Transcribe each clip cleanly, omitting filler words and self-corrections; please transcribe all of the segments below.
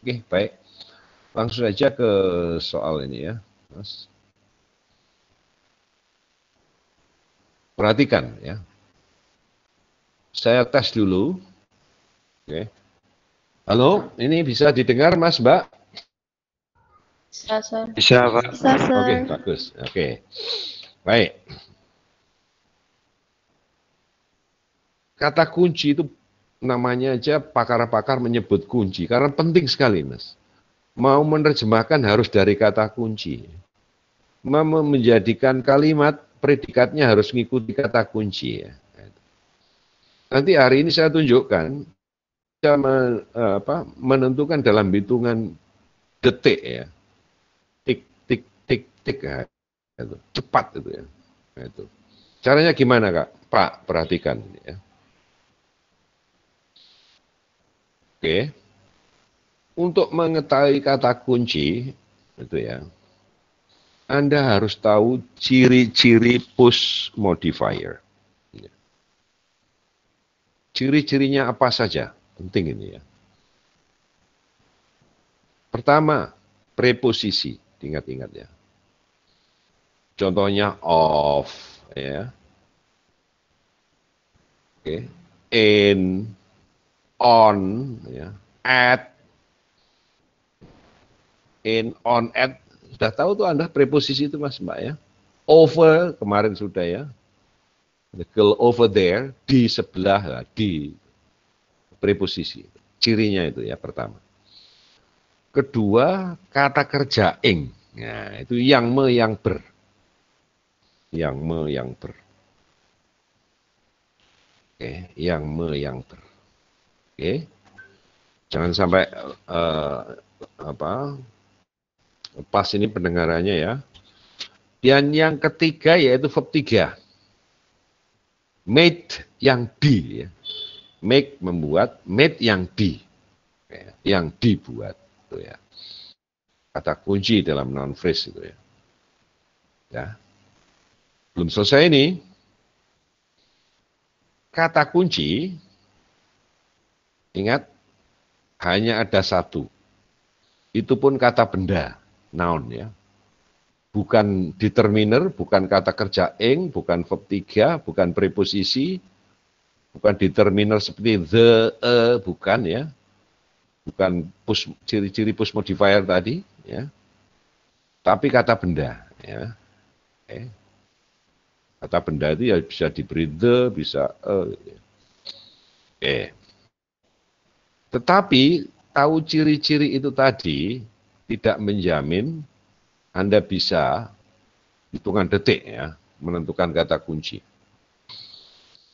Oke, baik. Langsung saja ke soal ini ya, Mas. Perhatikan ya. Saya tes dulu. Oke. Halo, ini bisa didengar Mas, Mbak? Bisa, Sir. Bisa, Pak. Bisa, Sir. Oke, bagus. Oke. Baik. Kata kunci itu namanya aja pakar-pakar menyebut kunci karena penting sekali, Mas. Mau menerjemahkan harus dari kata kunci. Mau menjadikan kalimat predikatnya harus mengikuti kata kunci ya. Nanti hari ini saya tunjukkan bisa menentukan dalam hitungan detik ya. Tik tik tik tik ya. Itu. Cepat itu ya. Itu. Caranya gimana, Kak? Pak, perhatikan ya. Oke. Untuk mengetahui kata kunci itu ya. Anda harus tahu ciri-ciri push modifier. Ciri-cirinya apa saja? Penting ini ya. Pertama, preposisi. Ingat-ingat ya. Contohnya of, ya. Oke. In, on, ya. At. In, on, at. Sudah tahu tuh Anda preposisi itu Mas Mbak ya. Over, kemarin sudah ya. The girl over there, di sebelah, di preposisi. Cirinya itu ya pertama. Kedua, kata kerja ing. Nah, itu yang me, yang ber. Yang me, yang ber. Oke, yang me, yang ber. Oke. Jangan sampai pas ini pendengarannya ya. Dan yang ketiga yaitu verb 3. Made yang di ya. Make membuat, made yang di. Yang dibuat itu ya. Kata kunci dalam noun phrase itu ya. Ya. Belum selesai ini. Kata kunci ingat hanya ada satu. Itu pun kata benda, noun ya. Bukan determiner, bukan kata kerja ing, bukan verb 3, bukan preposisi, bukan determiner seperti the, bukan ya. Bukan ciri-ciri push modifier tadi ya. Tapi kata benda ya. Kata benda itu ya bisa diberi the, bisa Tetapi tahu ciri-ciri itu tadi tidak menjamin Anda bisa hitungan detik ya menentukan kata kunci.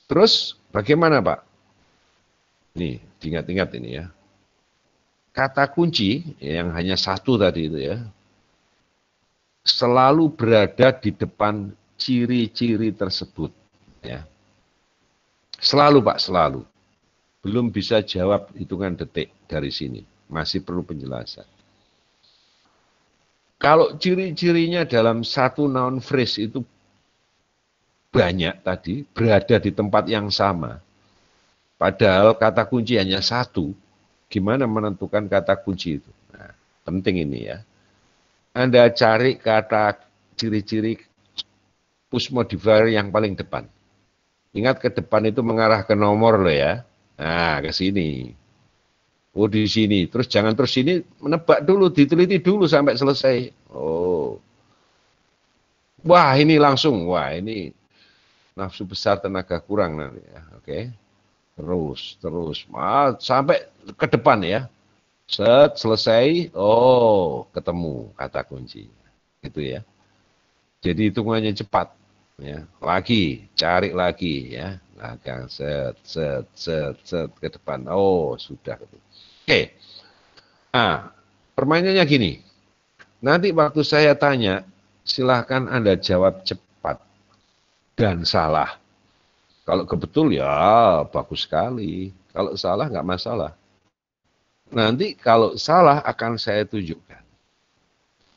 Terus bagaimana Pak? Nih, ingat-ingat ini ya. Kata kunci yang hanya satu tadi itu ya, selalu berada di depan ciri-ciri tersebut. Ya. Selalu Pak, selalu. Belum bisa jawab hitungan detik dari sini. Masih perlu penjelasan. Kalau ciri-cirinya dalam satu noun phrase itu banyak tadi, berada di tempat yang sama. Padahal kata kunci hanya satu. Gimana menentukan kata kunci itu? Nah, penting ini ya. Anda cari kata ciri-ciri push modifier yang paling depan. Ingat ke depan itu mengarah ke nomor loh ya. Nah, ke sini. Oh, di sini. Terus jangan terus sini, menebak dulu, diteliti dulu sampai selesai. Oh. Wah, ini langsung. Wah, ini nafsu besar tenaga kurang nanti ya. Oke. Terus. Sampai ke depan ya. Set, selesai. Oh, ketemu kata kunci. Gitu ya. Jadi hitungannya cepat. Ya. Lagi, cari lagi ya. Belakang, set ke depan. Oh, sudah. Oke. Nah, permainannya gini. Nanti waktu saya tanya, silahkan Anda jawab cepat dan salah. Kalau kebetul ya bagus sekali. Kalau salah nggak masalah. Nanti kalau salah akan saya tunjukkan.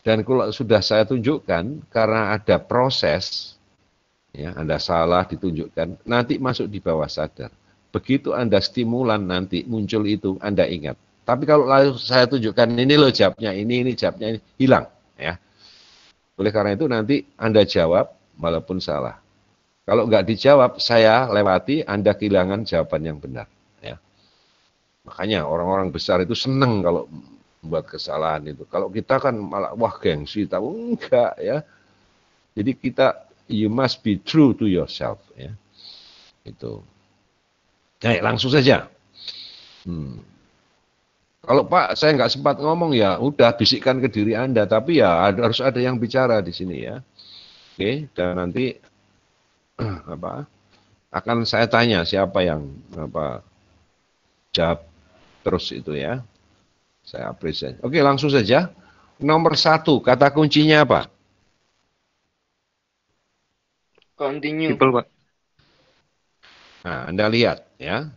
Dan kalau sudah saya tunjukkan, karena ada proses, ya, Anda salah ditunjukkan, nanti masuk di bawah sadar. Begitu Anda stimulan nanti muncul itu, Anda ingat. Tapi kalau saya tunjukkan ini loh jawabnya, ini jawabnya, ini hilang. Ya. Oleh karena itu nanti Anda jawab walaupun salah. Kalau nggak dijawab, saya lewati, Anda kehilangan jawaban yang benar. Ya. Makanya orang-orang besar itu seneng kalau membuat kesalahan itu. Kalau kita kan malah, wah gengsi, tahu enggak ya. Jadi kita, you must be true to yourself. Ya. Itu. Baik, langsung saja. Kalau Pak, saya nggak sempat ngomong ya, udah bisikkan ke diri Anda, tapi ya harus ada yang bicara di sini ya. Oke, dan nanti akan saya tanya siapa yang jawab terus itu ya. Saya apresiasi. Oke, langsung saja. Nomor 1, kata kuncinya apa? Continue. People, Pak. Nah, Anda lihat ya.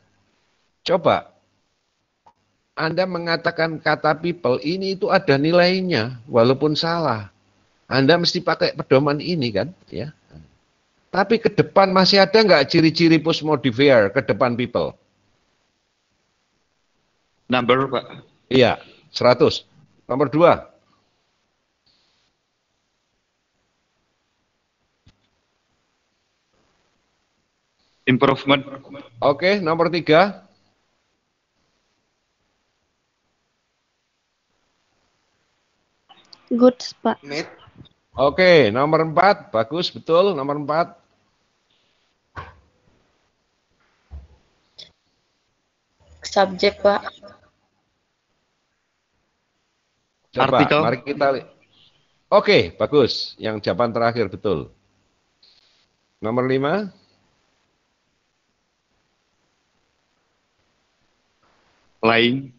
Coba Anda mengatakan kata people ini itu ada nilainya walaupun salah. Anda mesti pakai pedoman ini kan, ya. Tapi ke depan masih ada nggak ciri-ciri post modifier ke depan people? Number, Pak. Iya, 100. Nomor 2. Improvement. Oke, nomor 3. Goods, Pak. Oke, nomor 4. Bagus, betul. Nomor 4. Subjek, Pak. Coba, Artikel. mari kita lihat. Oke, bagus. Yang jawaban terakhir, betul. Nomor 5. Lying.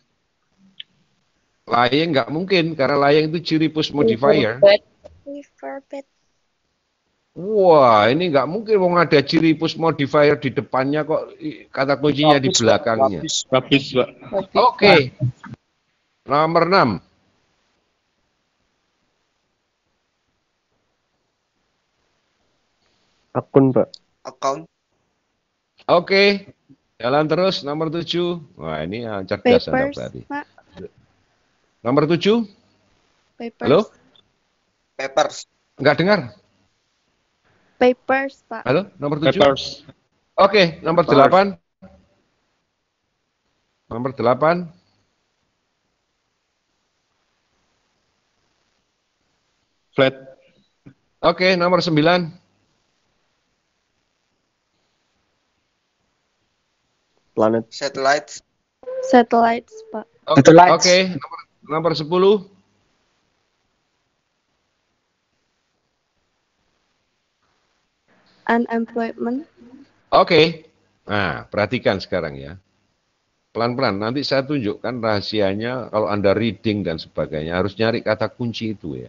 Lying nggak mungkin, karena lying itu ciri post modifier. Verbet. Wah, ini nggak mungkin, wong ada ciri post modifier di depannya kok kata kuncinya di belakangnya. Habis, Pak. Oke. Nomor 6. Akun, Pak. Account. Oke. Jalan terus, nomor 7. Wah, ini cerdas Anda Papers, berarti. Pak. Nomor 7. Papers. Halo? Papers. Nggak dengar? Papers, Pak. Halo? Nomor 7? Papers. Oke, nomor 8. Nomor 8. Flat. Oke, nomor 9. Planet. Satellites. Satellites, Pak. Oke, nomor 10. Unemployment. Oke. Nah, perhatikan sekarang ya. Pelan-pelan, nanti saya tunjukkan rahasianya kalau Anda reading dan sebagainya. Harus nyari kata kunci itu ya.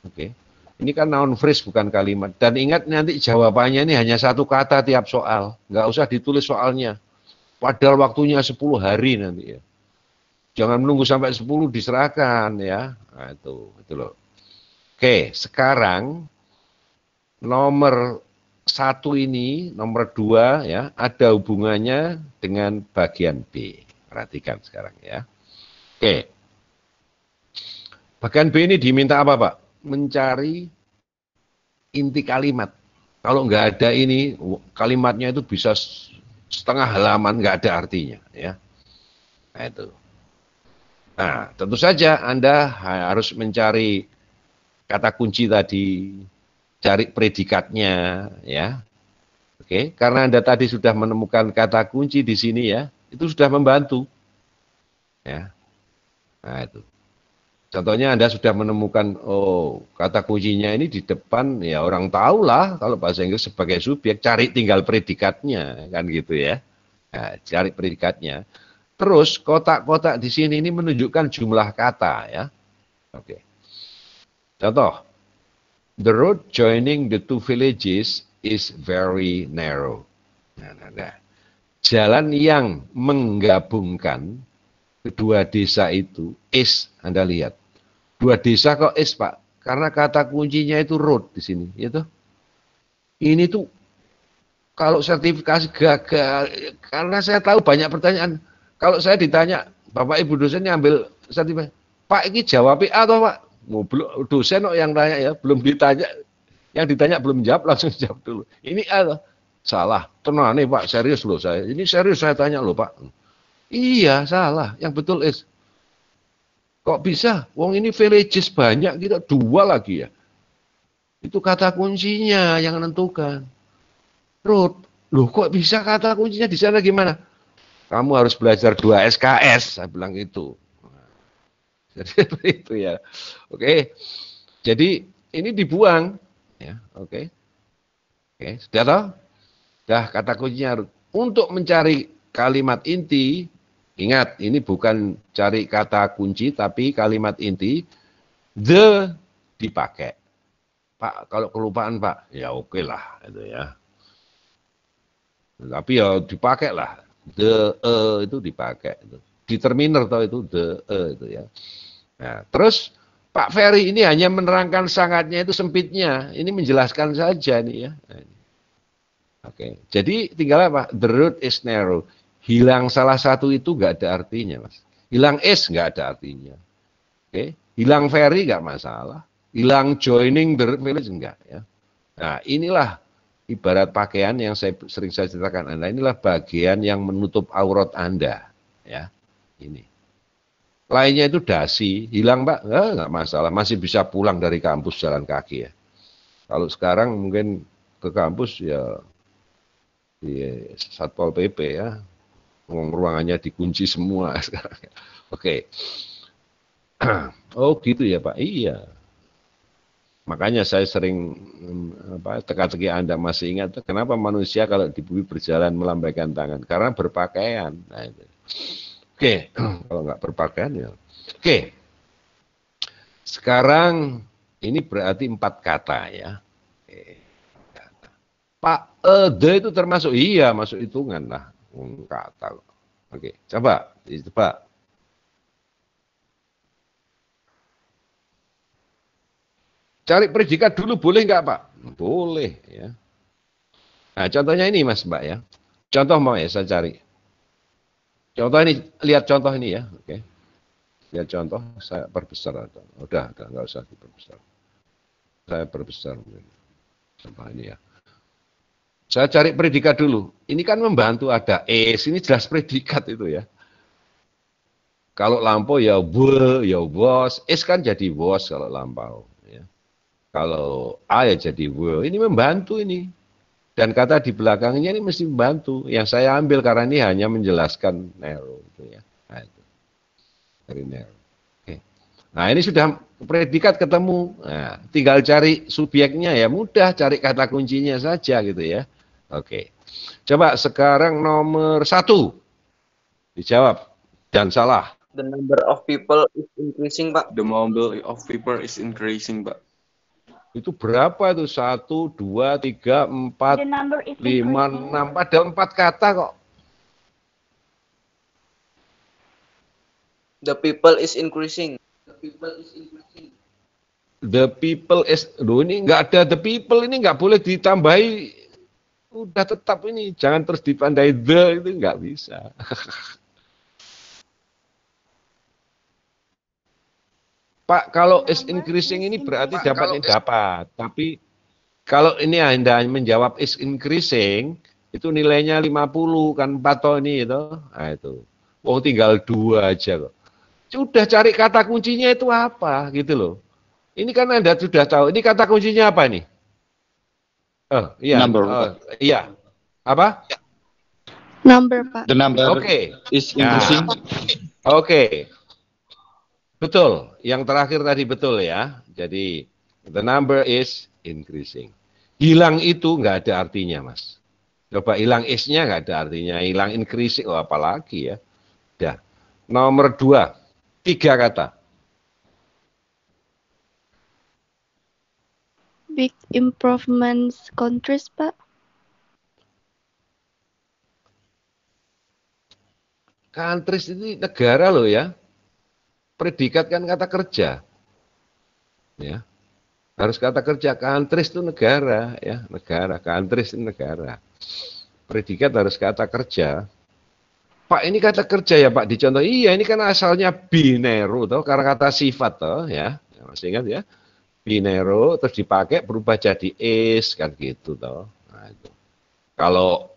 Oke. Ini kan noun phrase bukan kalimat. Dan ingat nanti jawabannya ini hanya satu kata tiap soal. Nggak usah ditulis soalnya. Padahal waktunya 10 hari nanti ya. Jangan menunggu sampai 10 diserahkan ya. Nah, itu loh. Oke, sekarang nomor 1 ini, nomor 2 ya, ada hubungannya dengan bagian B. Perhatikan sekarang ya. Oke. Bagian B ini diminta apa, Pak? Mencari inti kalimat. Kalau nggak ada ini, kalimatnya itu bisa setengah halaman nggak ada artinya ya. Nah, itu. Nah, tentu saja Anda harus mencari kata kunci tadi, cari predikatnya ya. Oke, karena Anda tadi sudah menemukan kata kunci di sini ya, itu sudah membantu. Ya. Nah, itu. Contohnya Anda sudah menemukan, oh kata kuncinya ini di depan, ya orang tahu lah kalau bahasa Inggris sebagai subjek, cari tinggal predikatnya, kan gitu ya. Nah, cari predikatnya. Terus kotak-kotak di sini ini menunjukkan jumlah kata ya. Oke. Contoh, the road joining the two villages is very narrow. Nah. Jalan yang menggabungkan kedua desa itu is, Anda lihat. Dua desa kok is, Pak? Karena kata kuncinya itu road di sini, gitu. Ini tuh kalau sertifikasi gagal, karena saya tahu banyak pertanyaan. Kalau saya ditanya Bapak Ibu dosennya ambil sertifikat. Pak, ini jawab A atau Pak? Belum, dosen kok yang tanya ya, belum ditanya. Yang ditanya belum jawab, langsung jawab dulu. Ini A atau? Salah. Tenang nih Pak, serius loh saya. Ini serius saya tanya loh Pak. Iya, salah. Yang betul is. Kok bisa? Wong ini villages banyak, kita 2 lagi ya. Itu kata kuncinya yang menentukan. Ruth, loh kok bisa kata kuncinya di sana gimana? Kamu harus belajar 2 SKS, saya bilang itu. Jadi itu ya. Oke. Jadi ini dibuang ya, oke. Oke, sudah tahu? Dah kata kuncinya untuk mencari kalimat inti, ingat ini bukan cari kata kunci tapi kalimat inti the dipakai. Pak, kalau kelupaan Pak, ya oke lah itu ya. Tapi ya dipakai lah. The itu dipakai itu. Determiner atau itu the itu ya. Nah, terus Pak Ferry ini hanya menerangkan sangatnya itu sempitnya. Ini menjelaskan saja nih ya. Oke. Jadi tinggal apa? The road is narrow. Hilang salah satu itu nggak ada artinya, Mas. Hilang is nggak ada artinya. Oke. Hilang Ferry nggak masalah. Hilang joining the village enggak ya. Nah, inilah ibarat pakaian yang sering saya ceritakan Anda. Inilah bagian yang menutup aurat Anda ya. Ini. Lainnya itu dasi, hilang Pak, enggak masalah, masih bisa pulang dari kampus jalan kaki ya. Kalau sekarang mungkin ke kampus ya di Satpol PP ya. Ruangannya dikunci semua sekarang. Oke. Oh, gitu ya Pak. Iya. Makanya saya sering teka-teki Anda masih ingat kenapa manusia kalau di bumi berjalan melambaikan tangan karena berpakaian. Nah, itu. Oke, kalau nggak berpakaian ya. Oke. Sekarang ini berarti 4 kata ya. Pak, the itu termasuk iya masuk hitungan lah kata. Oke, coba. Cari predikat dulu boleh nggak Pak? Boleh ya. Nah contohnya ini Mas Mbak ya. Contoh mau ya saya cari. Contoh ini, lihat contoh ini ya. Oke. Lihat contoh, saya perbesar. Udah nggak usah diperbesar. Saya perbesar. Contoh ini ya. Saya cari predikat dulu. Ini kan membantu ada is, ini jelas predikat itu ya. Kalau lampau ya ya was. Is kan jadi was kalau lampau. Kalau A ya jadi will. Ini membantu ini. Dan kata di belakangnya ini mesti membantu. Yang saya ambil karena ini hanya menjelaskan narrow. Gitu ya. Nah, itu. Dari narrow. Oke. Nah ini sudah predikat ketemu. Nah, tinggal cari subjeknya ya. Mudah cari kata kuncinya saja gitu ya. Oke. Coba sekarang nomor 1. Dijawab. Dan salah. The number of people is increasing, Pak. The number of people is increasing, Pak. Itu berapa itu? 1, 2, 3, 4, 5, 6. Ada 4 kata kok. The people is increasing. The people is, loh ini nggak ada the people, ini nggak boleh ditambahi. Udah tetap ini, jangan terus dipandai the, itu nggak bisa. Pak, kalau is increasing ini berarti dapat. Tapi kalau ini Anda menjawab is increasing, itu nilainya 50 kan 4 toh ini itu. Nah itu. Oh tinggal 2 aja kok. Sudah cari kata kuncinya itu apa gitu loh. Ini kan Anda sudah tahu. Ini kata kuncinya apa nih? Iya. Number. Iya. Apa? Number, Pak. The number Oke. is increasing. Oke. Betul, yang terakhir tadi betul ya. Jadi the number is increasing. Hilang itu nggak ada artinya, Mas. Coba hilang is-nya nggak ada artinya. Hilang increasing, oh apalagi ya. Dah. Nomor 2, 3 kata. Big improvements countries, Pak. Countries ini negara loh ya. Predikat kan kata kerja. Ya. Harus kata kerja. Countries itu negara ya, negara. Countries itu negara. Predikat harus kata kerja. Pak ini kata kerja ya Pak, dicontoh. Iya, ini kan asalnya binero toh, karena kata sifat toh ya. Masih ingat ya? Binero terus dipakai berubah jadi is kan gitu toh. Nah, itu. Kalau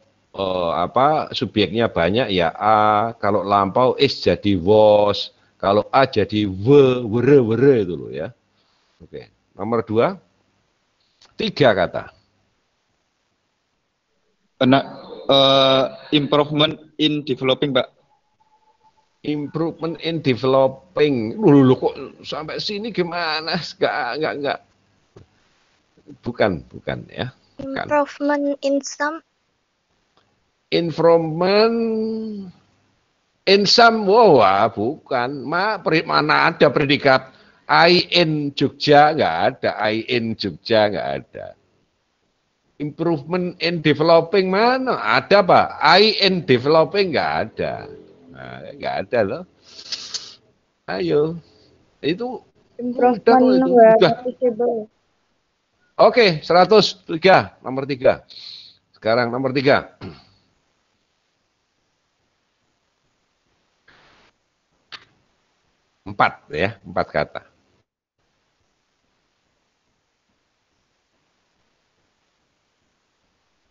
subjeknya banyak ya a, kalau lampau is jadi was, kalau a jadi were itu loh ya. Oke. Nomor 2, 3 kata. Improvement in developing, Pak. Improvement in developing. Loh, kok sampai sini gimana? Enggak. Bukan ya. Bukan. Improvement in some. Improvement in some, wow, bukan. Mana ada predikat I in Jogja, nggak ada. I in Jogja, nggak ada. Improvement in developing mana? Ada Pak. I in developing nggak ada. Nah, nggak ada loh. Ayo. Itu Improvement itu. where Udah. applicable. Oke, 103, nomor 3. Sekarang nomor 3. Empat ya, 4 kata.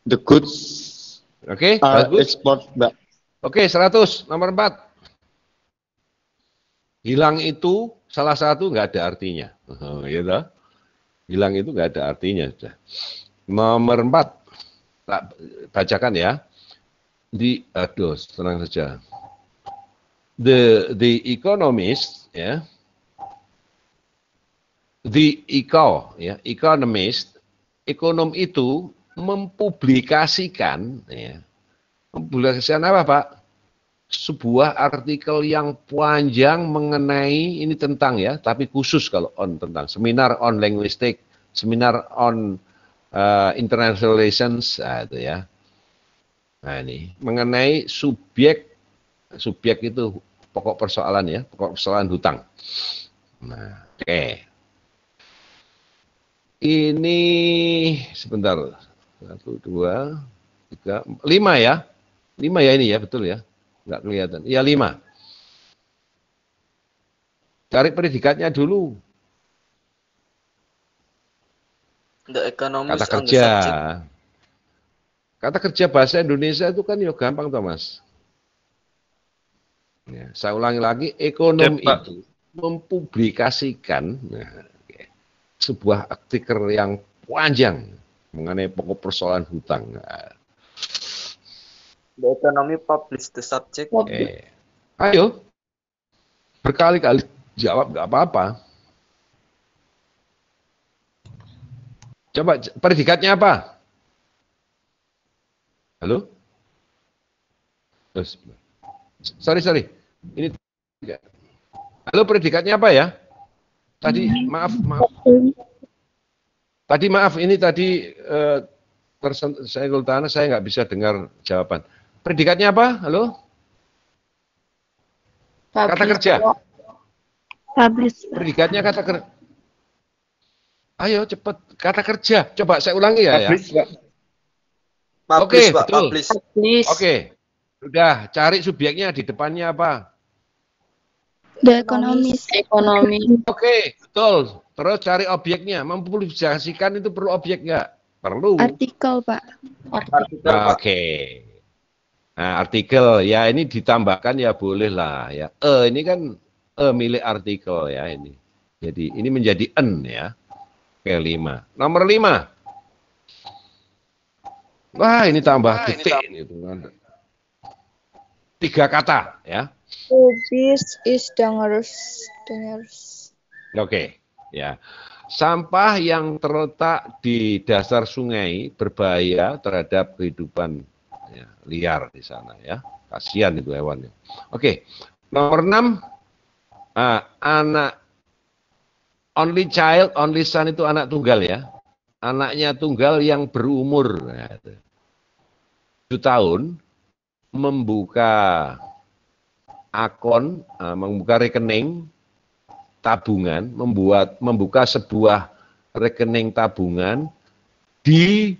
The goods Oke, are bagus. export, Pak. Oke, 100, nomor 4. Hilang itu salah satu nggak ada artinya. Gitu. Hilang itu nggak ada artinya. Sudah. Nomor 4, bacakan ya. Tenang saja. The economist, ya. Economist, ekonom itu mempublikasikan, ya. Mempublikasikan apa, Pak? Sebuah artikel yang panjang mengenai ini tentang ya, tapi khusus kalau tentang seminar on linguistic, seminar on international relations, itu ya. Nah ini mengenai subjek itu pokok persoalan ya, pokok persoalan hutang. Nah, oke. Ini sebentar. 1, 2, 3, 5 ya. 5 ya ini ya, betul ya. Enggak kelihatan. Ya 5. Cari predikatnya dulu. The economist Kata on the kerja. subject. Kata kerja bahasa Indonesia itu kan ya gampang, Thomas. Ya, saya ulangi lagi, ekonom itu mempublikasikan sebuah artikel yang panjang mengenai pokok persoalan hutang. The economy published the subject. Ayo, berkali-kali jawab nggak apa-apa. Coba predikatnya apa? Halo? Sorry. Ini halo, predikatnya apa ya? Tadi maaf. Ini tadi saya Gultana, saya nggak bisa dengar jawaban. Predikatnya apa? Halo? Kata kerja. Publish. Predikatnya kata kerja. Ayo cepat, kata kerja. Coba saya ulangi ya. Publish, Pak. Publish, Oke, Pak, betul. publish. Oke. Sudah, cari subjeknya di depannya apa? The economist. Ekonomi. Oke, betul. Terus cari objeknya. Mempublikasikan itu perlu objek nggak? Perlu. Artikel, Pak. Artikel, Pak. Oke. Nah, artikel ya ini ditambahkan ya boleh lah ya. Ini kan milik artikel ya ini. Jadi ini menjadi en ya. Oke, 5. Nomor 5. Wah, ini tambah titik ini. 3 kata ya. Rubis is dangerous. Oke, ya. Sampah yang terletak di dasar sungai berbahaya terhadap kehidupan ya, liar di sana ya. Kasihan itu hewannya. Oke. Nomor 6. Anak only child, only son itu anak tunggal ya. Anaknya tunggal yang berumur 7 tahun membuka akun, membuka rekening tabungan, membuka sebuah rekening tabungan di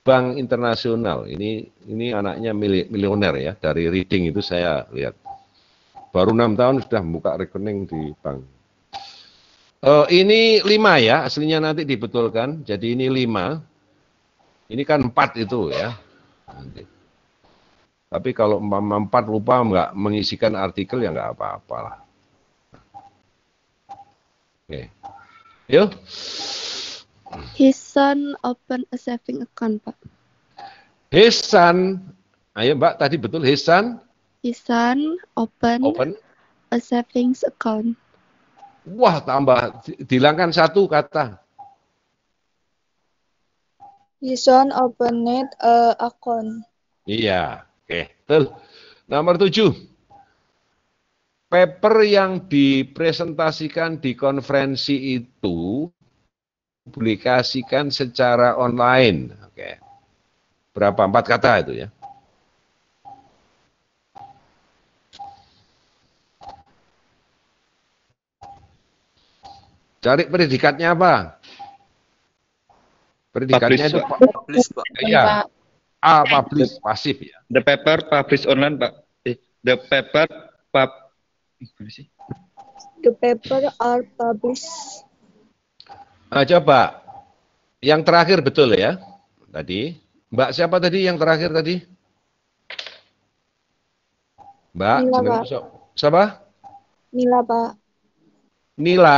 bank internasional. Ini anaknya milioner ya, dari reading itu saya lihat. Baru 6 tahun sudah buka rekening di bank. Ini 5 ya, aslinya nanti dibetulkan. Jadi ini 5. Ini kan 4 itu ya. Nanti. Tapi kalau 4 lupa nggak mengisikan artikel ya nggak apa-apalah. Oke. Yuk. His son open a saving account, Pak. His son. Ayo Mbak, tadi betul his son. His son open a savings account. Wah, tambah dihilangkan 1 kata. His son opened a account. Iya, oke, betul. Nomor 7. Paper yang dipresentasikan di konferensi itu publikasikan secara online. Oke. Berapa? 4 kata itu ya. Cari predikatnya apa? Predikatnya itu Publish, Pak. iya. A, publish, pasif ya. The paper published online, Pak. The paper gimana sih? The paper are published. Nah, coba. Yang terakhir betul ya. Tadi. Mbak siapa tadi yang terakhir tadi? Mbak, Nila, jeneng Pak. siapa? Nila, Pak. Nila.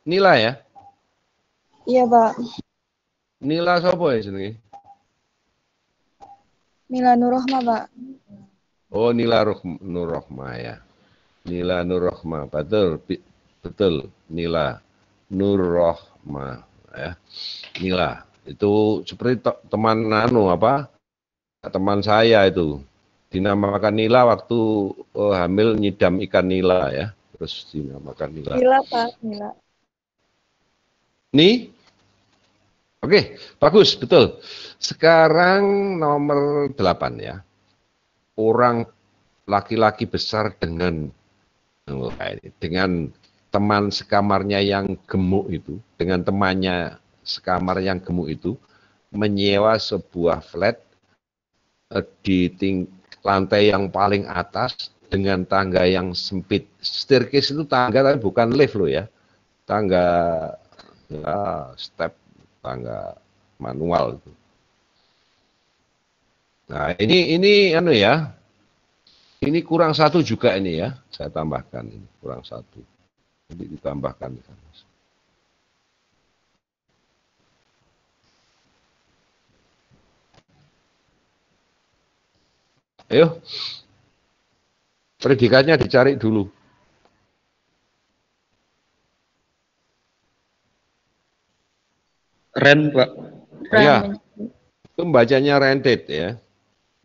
Nila ya? Iya, Pak. Nila siapa ya jenenge? Nila Nurrohma, Pak. Oh, Nila Nurrohma ya. Nila Nurrohma, betul, betul. Nila Nurrohma ya. Nila itu seperti teman teman saya itu dinamakan Nila waktu hamil nyidam ikan nila ya. Terus dinamakan Nila. Nila, Pak. Nila. Nih. Oke, bagus, betul. Sekarang nomor 8 ya. Orang laki-laki besar dengan teman sekamarnya yang gemuk itu, dengan temannya sekamar yang gemuk itu, menyewa sebuah flat di lantai yang paling atas dengan tangga yang sempit. Staircase itu tangga tapi bukan lift loh ya. Tangga ya, step, tangga manual itu. Nah, ini anu ya. Ini kurang 1 juga ini ya. Saya tambahkan ini kurang 1. Jadi ditambahkan di sana. Ayo. Predikatnya dicari dulu. Rent, Pak. Ya. Itu bacanya rented ya.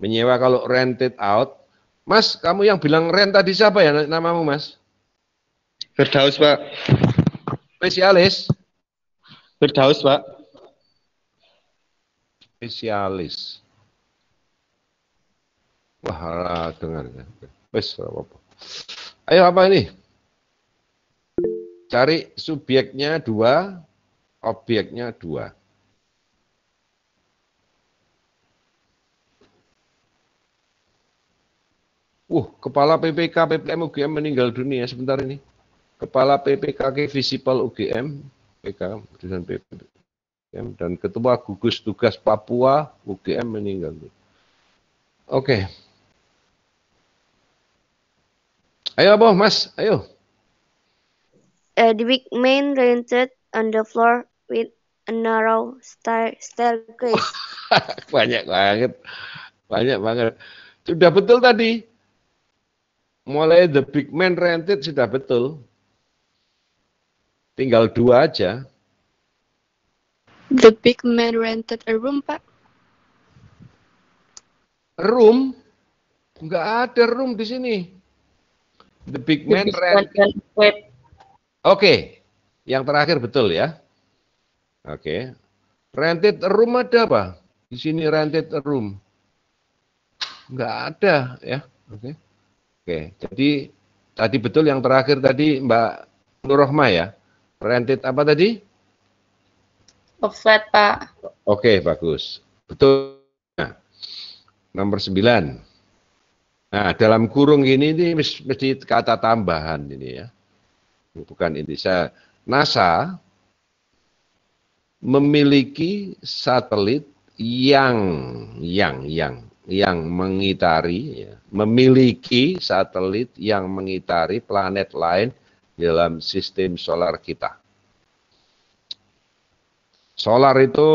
Menyewa kalau rented out. Mas, kamu yang bilang rent tadi siapa ya namamu, Mas? Firdaus, Pak. Spesialis. Firdaus, Pak. Spesialis. Wah, dengar ya. Wes, apa-apa. Ayo apa ini? Cari subjeknya 2, objeknya 2. Kepala PPK PPM UGM meninggal dunia sebentar ini. Kepala PPKK Visipol UGM, PK dan PPM dan Ketua Gugus Tugas Papua UGM meninggal dunia. Oke. Ayo apa, Mas? Ayo. The big man rented on the floor with a narrow staircase. Banyak banget. Banyak banget. Sudah betul tadi. Mulai the big man rented sudah betul. Tinggal 2 aja. The big man rented a room, Pak. Room? Enggak ada room di sini. The big man rented. Oke. Yang terakhir betul ya. Oke. Rented a room ada apa? Di sini rented a room. Enggak ada ya. Oke. Oke, jadi tadi betul yang terakhir tadi Mbak Nurrohma ya. Rented apa tadi? A flat, Pak. Oke, bagus. Betul. Nah, nomor 9. Nah, dalam kurung ini mesti kata tambahan ini ya. Bukan ini. NASA memiliki satelit yang mengitari, ya, memiliki satelit yang mengitari planet lain dalam sistem solar kita. Solar itu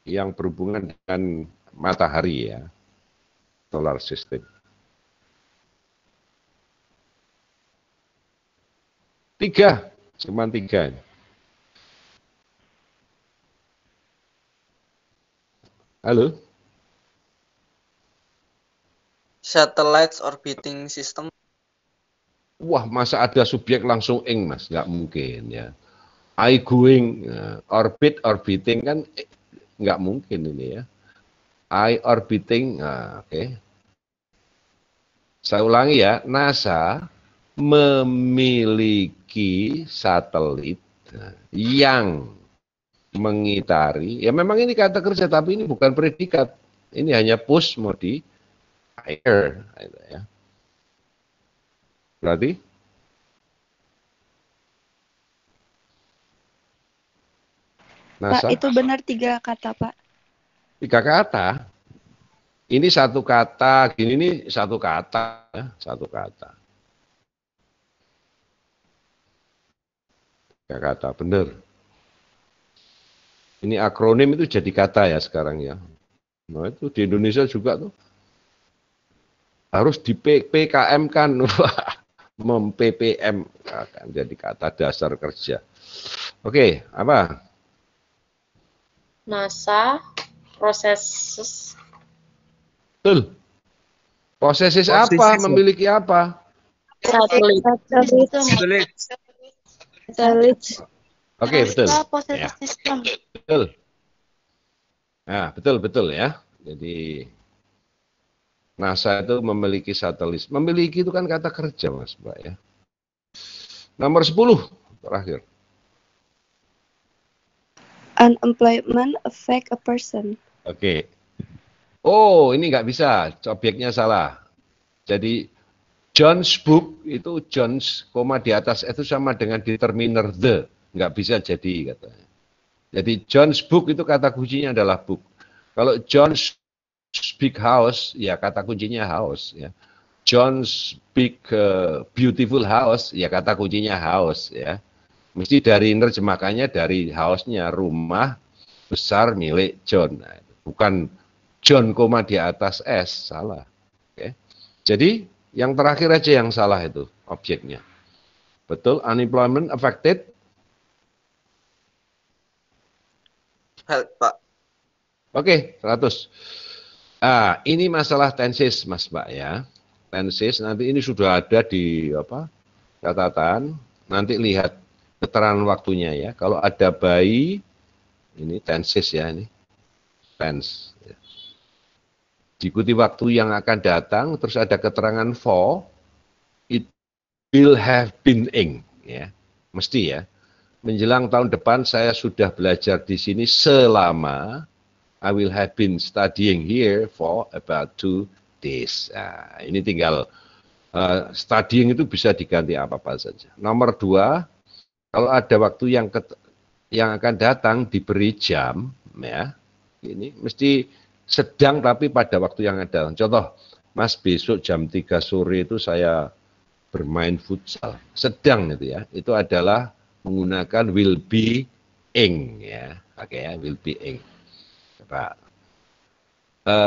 yang berhubungan dengan matahari ya, solar system. 3, cuma 3. Halo? Satellites orbiting system. Wah, masa ada subjek langsung ing, Mas? Nggak mungkin ya. I going, orbiting kan nggak mungkin ini ya. I orbiting, oke. Saya ulangi ya, NASA memiliki satelit yang mengitari, ya memang ini kata kerja, tapi ini bukan predikat. Ini hanya push modi air, ya. Berarti NASA, Pak, itu benar 3 kata, Pak. 3 kata. Ini satu kata, gini ini satu kata, ya, satu kata. 3 kata, benar. Ini akronim itu jadi kata ya sekarang ya. Nah itu di Indonesia juga tuh harus di PKM kan, mem-PPM akan jadi kata dasar kerja. Oke, apa? NASA processes. Betul. Possesses apa? Memiliki apa? Satelit. Oke, betul. Possessive Ya. system. Betul. Nah, betul ya. Jadi NASA itu memiliki satelit. Memiliki itu kan kata kerja, Mas, Mbak ya. Nomor 10 terakhir. Unemployment affect a person. Oke. Oh, ini nggak bisa. Objeknya salah. Jadi John's book itu John's, koma di atas itu sama dengan determiner the. Nggak bisa jadi katanya. Jadi John's book itu kata kuncinya adalah book. Kalau John's big house, ya kata kuncinya house. Ya. John's big beautiful house, ya kata kuncinya house. Ya. Mesti dari nerjemahkannya dari house-nya, rumah besar milik John. Nah, bukan John koma di atas S, salah. Oke. Jadi yang terakhir aja yang salah itu objeknya. Betul, unemployment affected. Help, Pak. Oke, 100. Ah, ini masalah tenses, Mas Mbak ya. Tenses nanti ini sudah ada di apa? Catatan. Nanti lihat keterangan waktunya ya. Kalau ada bayi, ini tenses ya ini. Tense. Ya. Diikuti waktu yang akan datang, terus ada keterangan for, it will have been ing, ya, mesti ya. Menjelang tahun depan saya sudah belajar di sini selama, I will have been studying here for about 2 days. Nah, ini tinggal studying itu bisa diganti apa-apa saja. Nomor 2, kalau ada waktu yang akan datang diberi jam, ya, ini mesti sedang tapi pada waktu yang ada. Contoh, Mas besok jam 3 sore itu saya bermain futsal. Sedang itu ya. Itu adalah menggunakan will be ing ya. Oke ya, will be ing. Pak.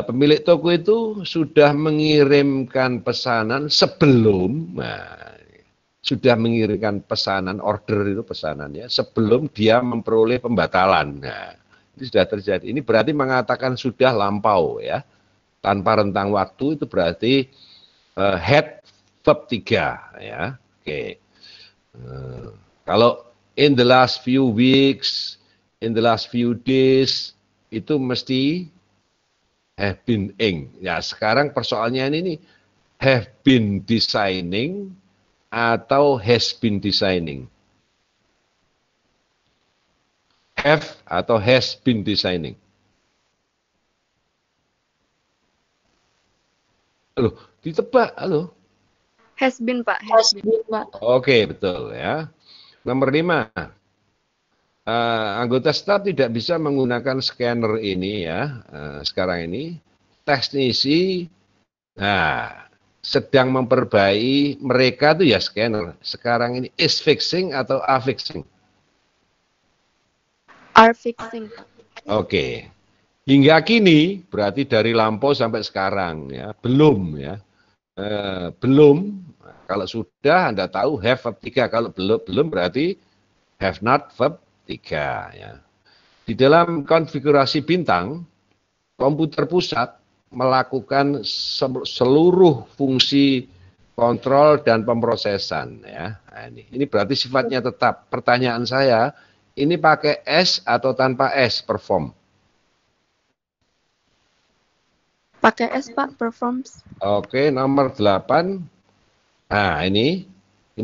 Pemilik toko itu sudah mengirimkan pesanan sebelum sudah mengirimkan pesanan, order itu pesanan ya, sebelum dia memperoleh pembatalan. Nah, ini sudah terjadi. Ini berarti mengatakan sudah lampau ya. Tanpa rentang waktu itu berarti had verb 3 ya. Oke. Kalau in the last few weeks, in the last few days itu mesti have been ing. Ya, sekarang persoalannya ini have been designing atau has been designing. have atau has been designing? Halo, ditebak, halo. Has been, Pak. Has been, Pak. Oke, betul ya. Nomor 5. Anggota staf tidak bisa menggunakan scanner ini ya. Sekarang ini teknisi sedang memperbaiki, mereka tuh ya scanner. Sekarang ini is fixing atau are fixing? Are fixing, Pak. Oke. Hingga kini berarti dari lampau sampai sekarang ya, belum ya. Belum. Kalau sudah Anda tahu have verb 3, kalau belum berarti have not verb 3 ya. Di dalam konfigurasi bintang, komputer pusat melakukan seluruh fungsi kontrol dan pemrosesan ya. Nah, ini berarti sifatnya tetap. Pertanyaan saya, ini pakai S atau tanpa S perform? Pakai S, Pak, performs. Oke, nomor 8. Nah, ini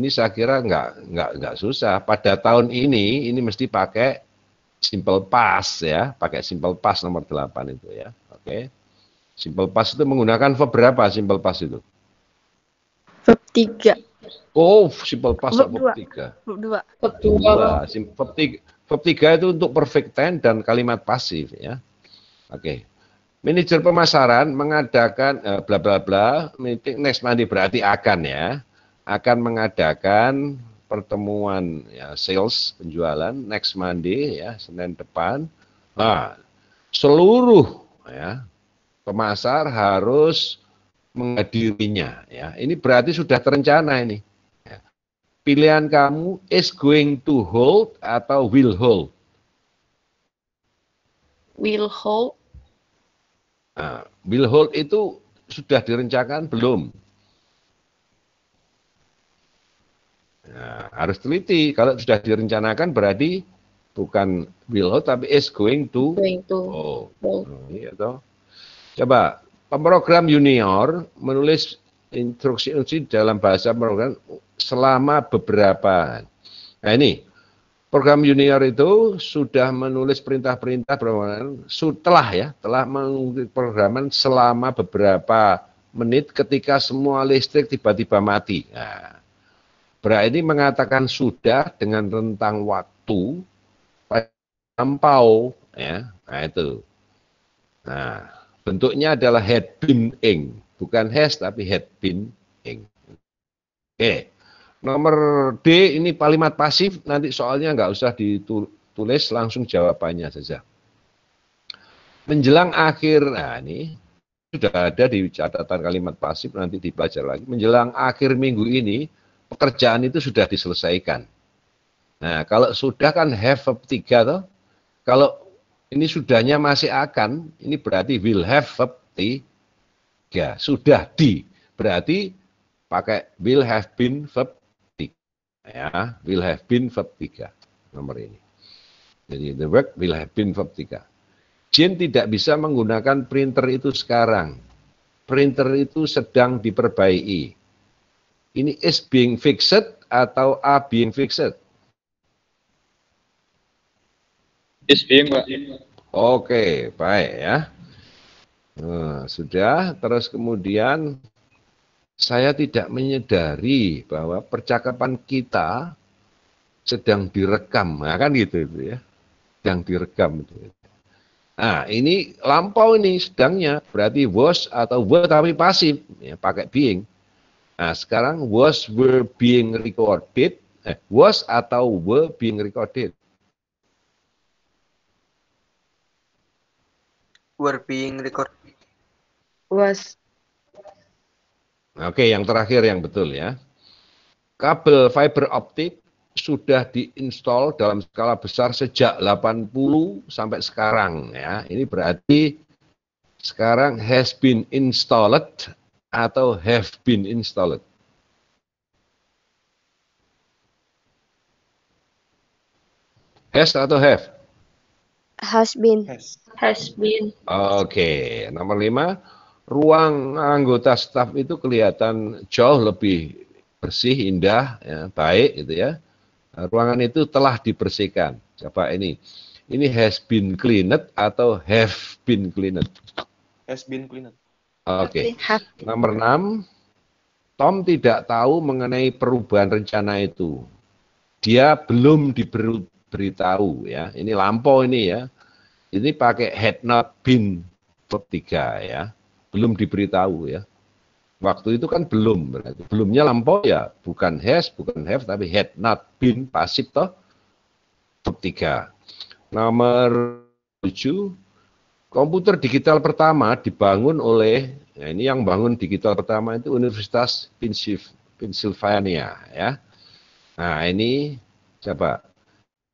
saya kira nggak susah. Pada tahun ini mesti pakai simple past ya, pakai simple past nomor 8 itu ya. Oke. Simple past itu menggunakan verb berapa simple past itu? Verb 3. Oh, simple past Verb verb 3. Verb 2. Verb 3 itu untuk perfect tense dan kalimat pasif ya. Oke. Manajer pemasaran mengadakan bla bla bla meeting next Monday, berarti akan ya, akan mengadakan pertemuan ya, sales penjualan next Monday ya, Senin depan. Nah, seluruh ya pemasar harus menghadirinya ya. Ini berarti sudah terencana ini. Ya. Pilihan kamu is going to hold atau will hold. Will hold. Nah, will hold itu sudah direncanakan belum? Nah, harus teliti. Kalau sudah direncanakan berarti bukan will hold tapi is going to hold. Iya toh. Coba, pemrogram junior menulis instruksi dalam bahasa program selama beberapa. Nah ini. Program junior itu sudah menulis perintah-perintah telah menulis programan selama beberapa menit ketika semua listrik tiba-tiba mati. Nah, berarti mengatakan sudah dengan rentang waktu lampau ya. Nah itu. Nah, bentuknya adalah had been ing, bukan has tapi had been ing. Oke. Nomor D ini kalimat pasif, nanti soalnya nggak usah ditulis, langsung jawabannya saja. Menjelang akhir, nah ini sudah ada di catatan kalimat pasif, nanti dipelajari lagi. Menjelang akhir minggu ini, pekerjaan itu sudah diselesaikan. Nah, kalau sudah kan have verb 3 toh. Kalau ini sudahnya masih akan, ini berarti will have verb 3. Sudah berarti pakai will have been verb 3. Ya, will have been verb 3 nomor ini. Jadi the work will have been verb 3. Jane tidak bisa menggunakan printer itu sekarang. Printer itu sedang diperbaiki. Ini is being fixed atau are being fixed? Is being, Pak. Oke, baik ya. Nah, sudah, terus kemudian saya tidak menyadari bahwa percakapan kita sedang direkam, nah, kan gitu itu ya, sedang direkam itu. Nah ini lampau ini sedangnya berarti was atau were tapi pasif, ya, pakai being. Nah sekarang were being recorded, was atau were being recorded. Were being recorded. Was. Oke, yang terakhir yang betul ya. Kabel fiber optik sudah diinstal dalam skala besar sejak 80 sampai sekarang ya. Ini berarti sekarang has been installed atau have been installed. Has atau have? Has been. Has been. Oke, nomor 5. Ruang anggota staf itu kelihatan jauh lebih bersih, indah, ya, baik gitu ya. Ruangan itu telah dibersihkan. Coba ini. Ini has been cleaned atau have been cleaned? Has been cleaned. Oke. Nomor 6. Tom tidak tahu mengenai perubahan rencana itu. Dia belum diberitahu ya. Ini lampau ini ya. Ini pakai had not been verb 3 ya. Belum diberitahu ya. Waktu itu kan belum berarti. Belumnya lampau ya, bukan has, bukan have tapi had not been pasif toh. Verb 3. Nomor 7. Komputer digital pertama dibangun oleh, nah ini yang bangun digital pertama itu Universitas Pennsylvania ya. Nah ini coba,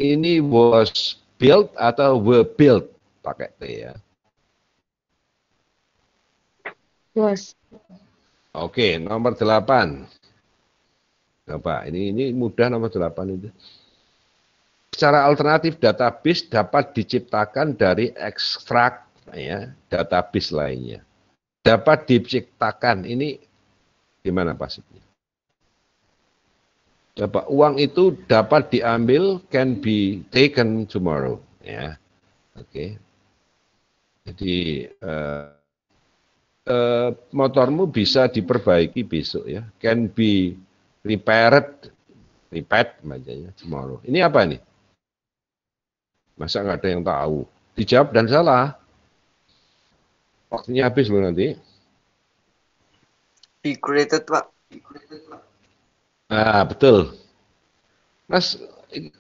ini was built atau were built pakai T ya. Was. Oke, nomor 8. Coba, ini mudah nomor 8 itu. Secara alternatif database dapat diciptakan dari ekstrak ya, database lainnya. Dapat diciptakan, ini gimana pasifnya? Coba, uang itu dapat diambil, can be taken tomorrow ya. Oke. Jadi motormu bisa diperbaiki besok ya, can be repaired macamnya tomorrow. Ini apa nih? Masa nggak ada yang tahu? Dijawab dan salah. Waktunya habis loh nanti. Be created, Pak. Ah, betul. Mas,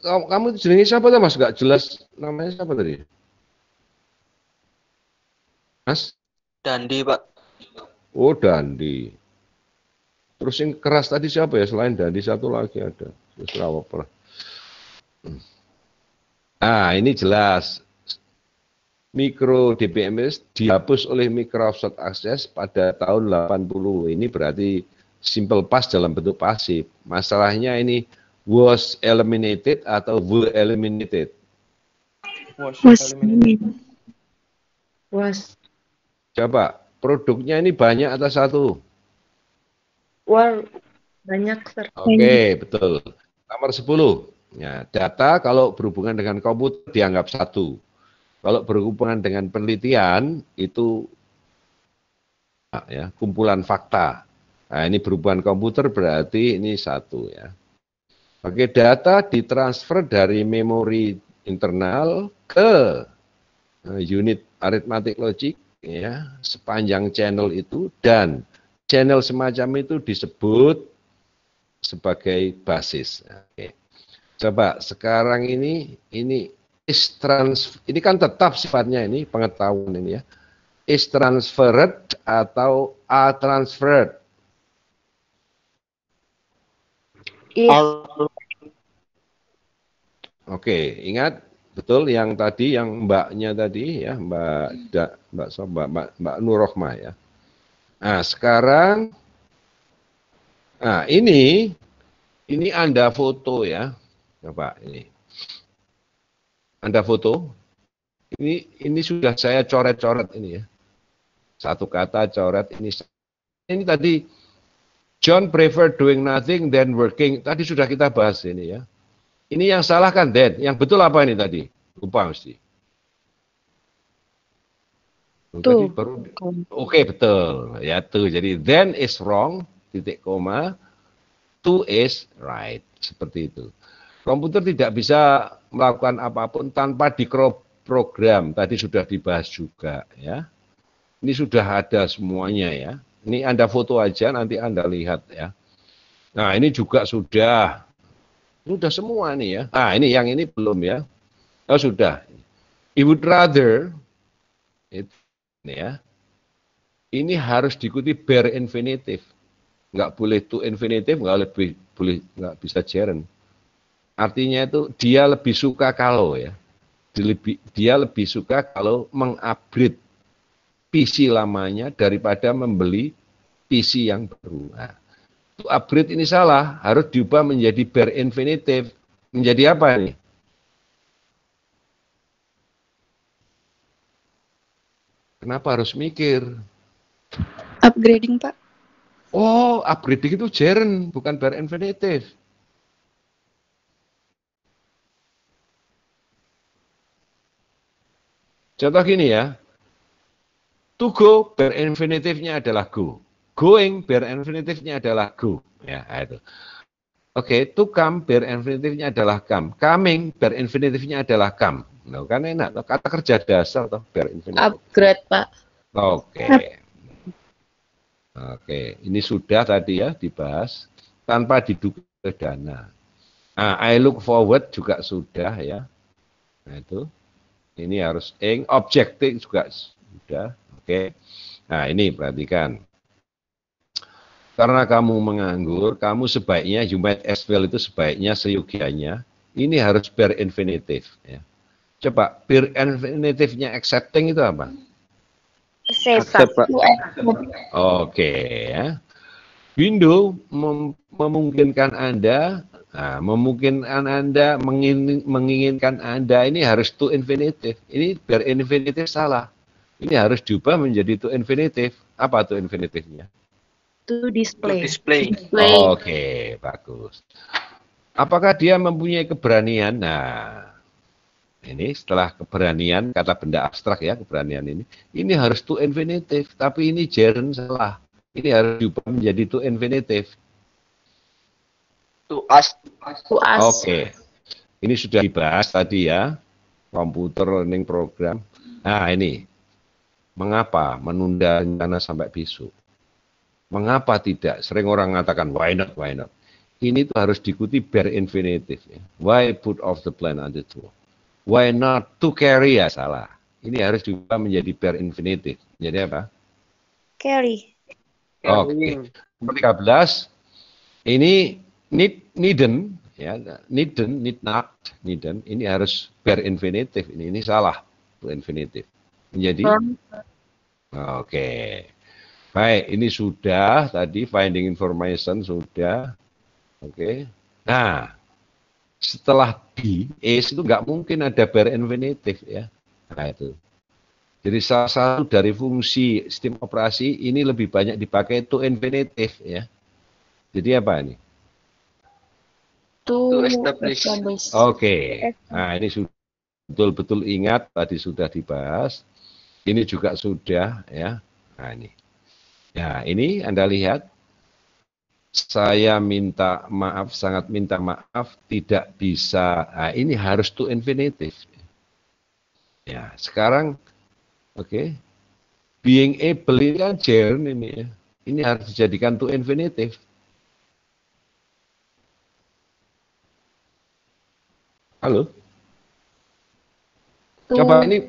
kamu jenenge siapa tuh Mas? Nggak jelas namanya siapa tadi? Mas? Dandi, Pak. Oh, Dandi. Terus yang keras tadi siapa ya? Selain Dandi satu lagi ada. Terus apa? Nah, ini jelas. Micro DBMS dihapus oleh Microsoft Access pada tahun 80. Ini berarti simple past dalam bentuk pasif. Masalahnya ini was eliminated atau were eliminated? Was eliminated. Was. Coba, produknya ini banyak atau satu? Were. Banyak, sir. Oke, betul. Nomor 10. Ya, data kalau berhubungan dengan komputer dianggap satu. Kalau berhubungan dengan penelitian itu ya, kumpulan fakta. Nah, ini berhubungan komputer berarti ini satu ya. Oke, data ditransfer dari memori internal ke unit aritmatik logik ya, sepanjang channel itu, dan channel semacam itu disebut sebagai basis. Oke. Coba sekarang ini kan tetap sifatnya ini pengetahuan ini ya. Is transferred atau are transferred? Is. Oke, ingat betul yang tadi yang mbaknya tadi ya, Mbak Nurrohmah ya. Nah, sekarang ini Anda foto ya. Coba ini. Anda foto. Ini sudah saya coret-coret ini ya. Satu kata coret ini. Ini tadi John prefer doing nothing than working. Tadi sudah kita bahas ini ya. Ini yang salah kan then. Yang betul apa ini tadi? Lupa mesti. Tadi baru. Oke, betul. Ya tuh. Jadi then is wrong, titik koma. To is right. Seperti itu. Komputer tidak bisa melakukan apapun tanpa diprogram. Tadi sudah dibahas juga ya. Ini sudah ada semuanya ya. Ini Anda foto aja, nanti Anda lihat ya. Nah, ini juga sudah semua nih ya. Nah, ini yang ini belum ya. Oh, sudah. I would rather ini ya. Ini harus diikuti bare infinitive. Nggak boleh to infinitive, nggak bisa gerund. Artinya itu dia lebih suka kalau ya. Dia lebih suka kalau mengupgrade PC lamanya daripada membeli PC yang baru. Nah, itu upgrade ini salah, harus diubah menjadi bare infinitive. Menjadi apa nih? Kenapa harus mikir? Upgrading, Pak. Oh, upgrading itu gerund, bukan bare infinitive. Contoh gini ya. To go, verb infinitifnya adalah go. Going, verb infinitifnya adalah go. Ya, itu. Oke, to come, verb infinitifnya adalah come. Coming, verb infinitifnya adalah come. Nah, kan enak. Kata kerja dasar toh, verb infinitif. Upgrade, Pak. Oke. Oke, ini sudah tadi ya dibahas tanpa didukung oleh dana. Nah, I look forward juga sudah ya. Nah, itu. Ini harus objektif juga sudah. Oke. Nah, ini perhatikan. Karena kamu menganggur, kamu sebaiknya, you might as well itu sebaiknya, seyogianya. Ini harus verb infinitif. Ya. Coba, verb infinitifnya accepting itu apa? Accept, Pak. Oke. Ya. Window memungkinkan Anda, menginginkan Anda, ini harus to infinitif. Ini verb infinitif salah. Ini harus diubah menjadi to infinitif. Apa to infinitifnya? To display. Oke, bagus. Apakah dia mempunyai keberanian? Nah, ini setelah keberanian, kata benda abstrak ya, keberanian ini. Ini harus to infinitif, tapi ini gerund salah. Ini harus diubah menjadi to infinitif. To us. Oke. Ini sudah dibahas tadi ya, komputer learning program. Nah, ini. Mengapa menunda rencana sampai besok? Mengapa tidak? Sering orang mengatakan, why not, why not? Ini tuh harus diikuti verb infinitif. Ya. Why put off the plan on the tour? Why not to carry? Ya, salah. Ini harus diubah menjadi verb infinitif. Jadi apa? Carry. Oke. Nomor 13. Ini needn't. Ya, needn't, need not, needn't. Ini harus verb infinitif. Ini salah. Verb infinitif. Menjadi? Oke. Baik, ini sudah tadi finding information sudah. Oke. Nah, setelah be, is itu nggak mungkin ada verb infinitif ya. Nah itu. Jadi salah satu dari fungsi sistem operasi ini lebih banyak dipakai to infinitif ya. Jadi apa ini? To establish. Oke. Nah, ini sudah betul-betul ingat tadi sudah dibahas. Ini juga sudah ya. Nah, ini. Ya, ini Anda lihat. Saya minta maaf, sangat minta maaf, tidak bisa. Nah, ini harus to infinitif. Ya, sekarang, oke. Being able ini kan gerund ini ya. Ini harus dijadikan to infinitif. Halo? Coba ini.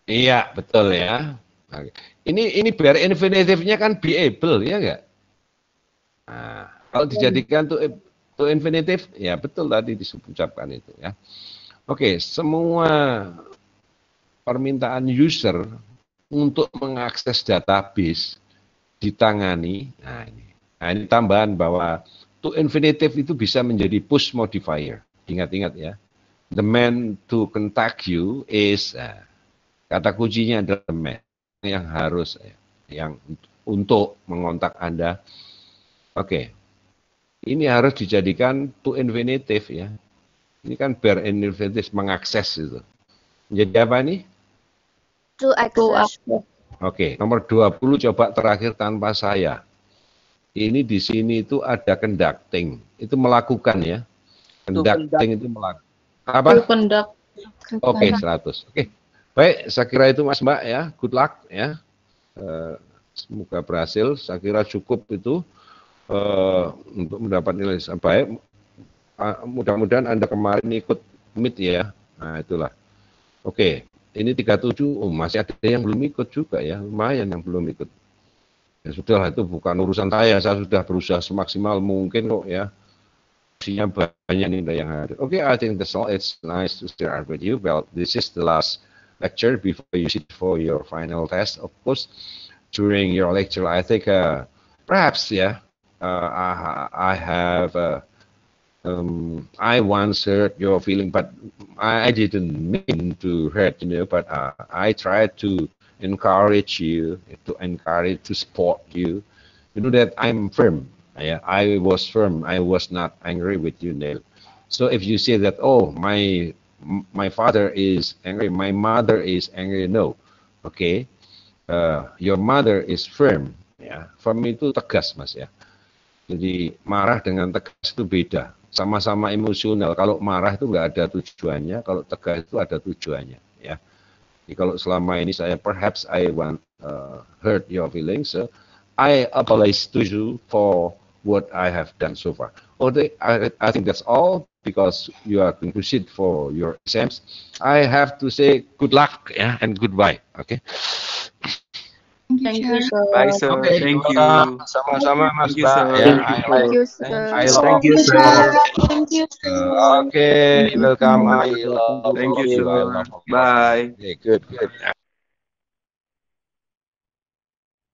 Iya, betul ya. Ini verb infinitifnya kan be able, ya enggak? Nah, kalau dijadikan to infinitif, ya betul tadi diucapkan itu ya. Oke, semua permintaan user untuk mengakses database ditangani. Nah, ini tambahan bahwa to infinitif itu bisa menjadi push modifier. Ingat-ingat ya. The man to contact you is, kata kuncinya adalah the man yang harus, yang untuk mengontak Anda. Oke. Ini harus dijadikan to infinitif ya. Ini kan verb infinitif mengakses itu. Jadi apa nih? To access. Oke, nomor 20 coba terakhir tanpa saya. Ini di sini itu ada conducting. Itu melakukan ya. Conducting itu melakukan. Apa? Oke, 100. Oke. Baik, saya kira itu Mas Mbak ya. Good luck ya. Semoga berhasil. Saya kira cukup itu untuk mendapat nilai baik. Mudah-mudahan Anda kemarin ikut meet ya. Nah, itulah. Oke, ini 37. Oh, masih ada yang belum ikut juga ya. Lumayan yang belum ikut. Ya sudahlah, itu bukan urusan saya sudah berusaha semaksimal mungkin kok ya. Isinya banyak nih yang hadir. Okay, I think that's all. It's nice to start with you. Well, this is the last lecture before you sit for your final test. Of course, during your lecture, I think perhaps I have I once hurt your feeling, but I didn't mean to hurt, but I tried to encourage you, to support you. You know that I'm firm. Yeah, I was firm. I was not angry with you, Neil. So if you say that, oh, my My father is angry. My mother is angry. No. Okay. Your mother is firm. Ya, firm itu tegas, Mas ya. Jadi marah dengan tegas itu beda. Sama-sama emosional. Kalau marah itu nggak ada tujuannya. Kalau tegas itu ada tujuannya. Ya. Jadi kalau selama ini perhaps I want hurt your feelings. So I apologize to you for what I have done so far. I think that's all because you are going to proceed for your exams. I have to say good luck, yeah, and goodbye. Okay. Thank you, sir. Bye, sir. Okay, Thank you. Sama-sama, Mas. Thank you, sir. Thank you, sir. Thank you, sir. Thank you. Okay, welcome. I love Thank you, you. I sir. love you. Bye. Okay, good.